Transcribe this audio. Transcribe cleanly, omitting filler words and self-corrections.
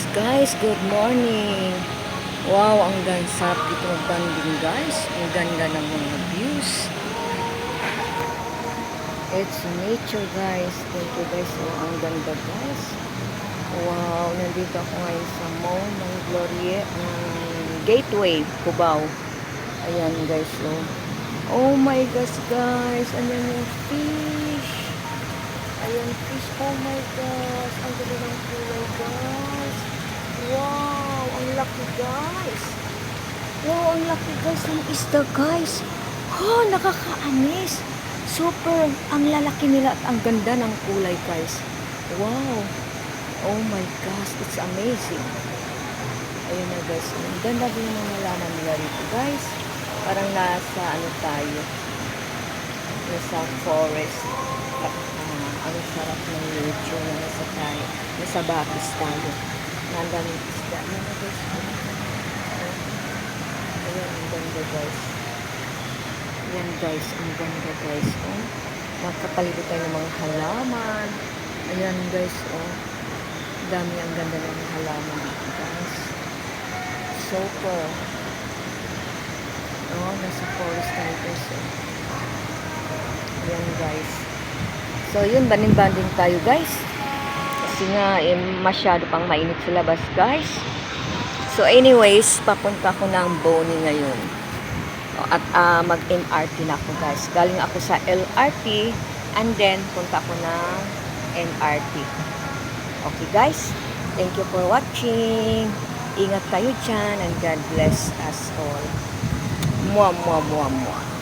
Guys, good morning. Wow, ang sarap dito mag-banding guys. Ang ganda ng mga views. It's nature guys. Thank you guys. Oh, ang ganda guys. Wow, nandito ako ngayon sa mall ng Gloria, Gateway, Cubao. Ayan guys. Oh my gosh guys. Ayan yung fish. Ayan fish. Oh my gosh. Ang ganda ng kulay guys. Wow, ang laki guys. Wow, ang laki guys ng isda guys. Oh, nakakaanis. Super, ang lalaki nila at ang ganda ng kulay guys. Wow. Oh my gosh, it's amazing. Ayun na guys. Ang ganda din ng halaman nila rito guys. Parang nasa ano tayo. Nasa forest. At ang sarap ng nature na nasa tayo. Nasa bakis tayo. Nandaming isda. Ayan na guys. Ayan, ang ganda guys. Ayan guys, ang ganda guys. Oh. Nakapalibot tayo ng mga halaman. Ayan guys, oh. Dami ang ganda ng halaman dito guys. Super. Oh, nasa forest tayo guys. Oh. Ayan guys. So yun, banding-banding tayo guys. Kasi nga, masyado pang mainit sa labas guys. So anyways, papunta ko ng Boni ngayon. At mag-MRT na ako guys. Galing ako sa LRT and then punta ko ng MRT. Okay guys, thank you for watching. Ingat kayo dyan and God bless us all. Mwah, mwah, mwah, mwah.